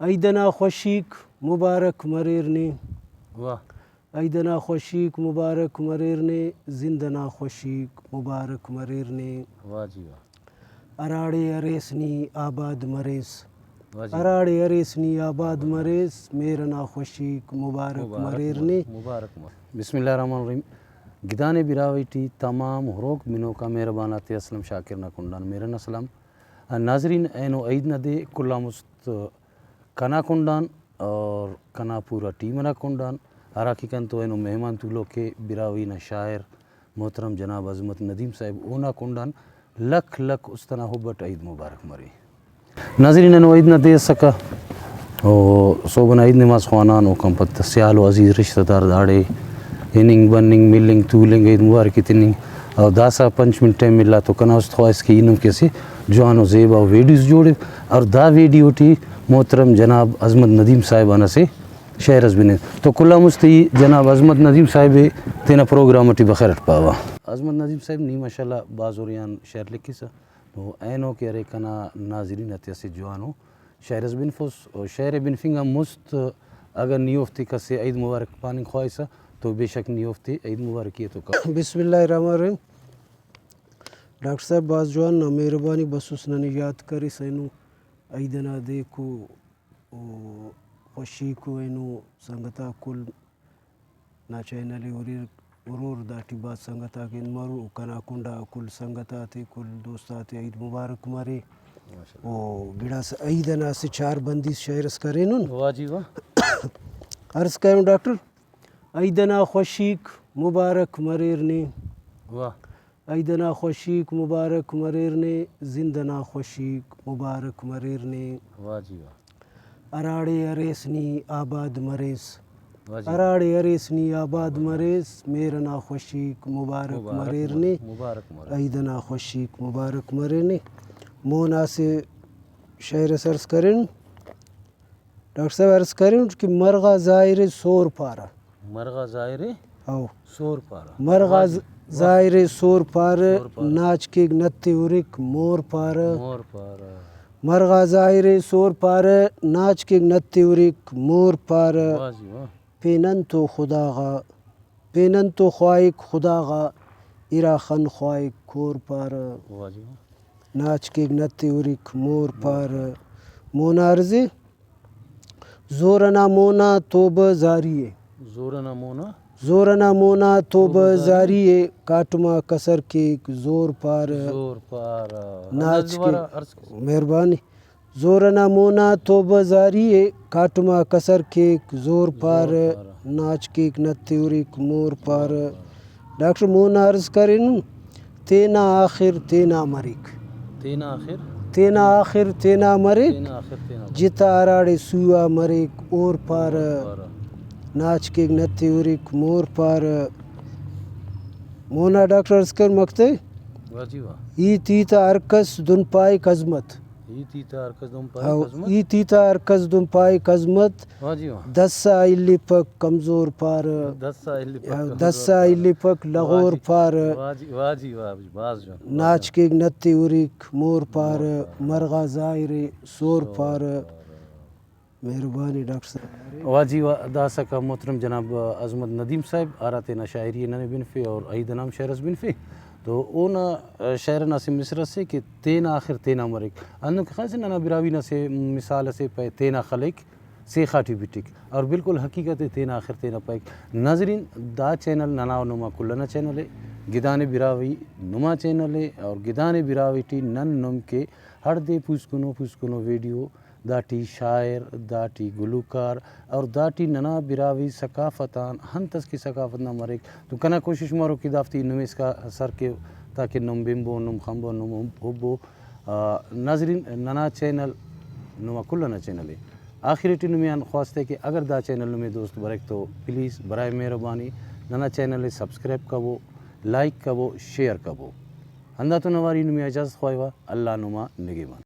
ایدنا خوشیک مبارک مريرني واہ ایدنا خوشیک مبارک مريرني زندنا خوشیک مبارک مريرني واہ جی واہ اراڑے اریسنی آباد مریس واہ جی اراڑے اریسنی آباد مریس میرنا خوشیک مبارک مريرني مبارک بسم اللہ الرحمن الرحیم گدانے براوی ٹی تمام ہروک منو کا مہربانات اسلم شاکر نکنڈان میرن اسلام ناظرین اینو عید نہ دے کلا مست کنا کنڈان اور کنا پورا ٹیم نہ کنڈان ہراکی کن تو اینو مہمان تولو کے براوی نہ شاعر محترم جناب عظمت ندیم صاحب اونا کنڈان لکھ لکھ استنا حبت عید مبارک مری ناظرین اینو عید نہ دے سکا صوبنا عید نماز خوانان او کم پت سیال و عزیز رشتہ دار داڑے اننگ بننگ ملنگ تولنگ عید مبارک تننگ اور داسا 5 منٹ ٹائم ملا تو کنا است خواہش کی انم کیسے جوان و زیبا ویڈیوز جوڑے اور دا ویڈیو ٹی محترم جناب عظمت ندیم صاحبانہ سے شعر از بنے تو کلا مستی جناب عظمت ندیم صاحب تینا پروگرام ٹی بخیرت پاوا عظمت ندیم صاحب نی ماشاءاللہ بازوریان شعر لکھی سا تو اینو کہ ارے کنا ناظرین اتی سے جوانو شعر از بنفوس اور شعر بنفنگا مست اگر نیوفتی کسے عید مبارک پانی خواہشا تو بے شک نیوفتی عید مبارک یہ تو بسم اللہ الرحمن الرحیم ڈاکٹر صاحب باز جوان نا مہربانی بسوس ننے یاد کری سینو عیدنا دیکھو خوشیکو اینو سنگتا کل نا چینل ورور داٹی بات سنگتا کہ مرو کنا کنڈا کل سنگتا تے کل دوستا تے عید مبارک مرے او گڑا عیدنا سے 4 بندیس شعرس کرینن واہ جی واہ عرض کروں ڈاکٹر ایدنا خوشیک مبارک مريرني واہ ایدنا خوشیک مبارک مريرني زندنا خوشیک مبارک مريرني واہ جی واہ اراڑے اریسنی آباد مریس واہ جی اراڑے اریسنی آباد مریس میرنا خوشیک مبارک مريرني مبارک مر ایدنا خوشیک مبارک مريرني مونا سے شعر سرس کریں ڈاکٹر صاحب عرض کریں کہ مرغا ظاہر سور پارا مرغا ظاہر او سور پارا مرغا ظاہر سور پار ناچ کے نتے ارک مور پار مور پارا مرغا ظاہر سور پار ناچ کے نتے ارک مور پار واہ جی واہ پینن تو خدا غا پینن تو خواہک خدا غا ارا خن خواہک کور پار واہ جی واہ ناچ کے نتے ارک مور پار مونا عرضے زورنا مونا توبہ زاریے زورنا مونا زورنا مونا توبہ زاریے کاٹما کسر کے زور پار زور پارا ناچ کے مہربانی زورنا مونا توبہ زاریے کاٹما کسر کے زور پار ناچ کے نتے ارک مور پار ڈاکٹر مونا عرض کریں تینا آخر تینا مریک تینا آخر تینا آخر تینا مریک تینا آخر تینا جتا اراڑے سوا مریک اور پار پارا ناچ کے نتے ارک مور پار مونا ڈاکٹر اسکر مکتے واہ جی واہ ای تیتا ارکس دن پائے کزمت ای تیتا ارکز دم پائے قسمت ای تیتا ارکس دن پائے کزمت واہ جی واہ دسا الی پک کمزور پار 10 الی پک لغور پار واہ جی واہ باز جو ناچ کے نتے ارک مور پار مرغا ظاہر سور پار مہربانی ڈاکٹر صاحب واہ جی واہ داسا کا محترم جناب عظمت ندیم صاحب آراتے شاعری ننے بنفے اور عید نام شعرس بنفے تو اونا شعر نا سے مصر سے کہ تینا آخر تینا مرک انو کہ خاص ننا براوی نا سے مثال سے پہ تینا خلق سے خاٹی بٹک اور بالکل حقیقت تینا آخر تینا پائک ناظرین دا چینل نناو نما کلنا چینل ہے گدان براوی نما چینل ہے اور گدان براوی ٹی نن نم کے ہر دے پوسکنو ویڈیو داٹی شاعر داٹی گلوکار اور داٹی ننا براوی ثقافتان ہنتس کی ثقافت نہ مرک تو کنا کوشش مارو کہ دافتی نم اس کا سر کے تاکہ نم بمبو نم خمبو نم حبو ناظرین ننا چینل نما کلنا چینل ہے آخری ٹی نمیان خواستے کہ اگر دا چینل نمی دوست برک تو پلیز برائے مہربانی ننا چینل سبسکرائب کبو لائک کبو شیئر کبو ہندا تو نواری نمی اجازت خواہی اللہ نما نگیمان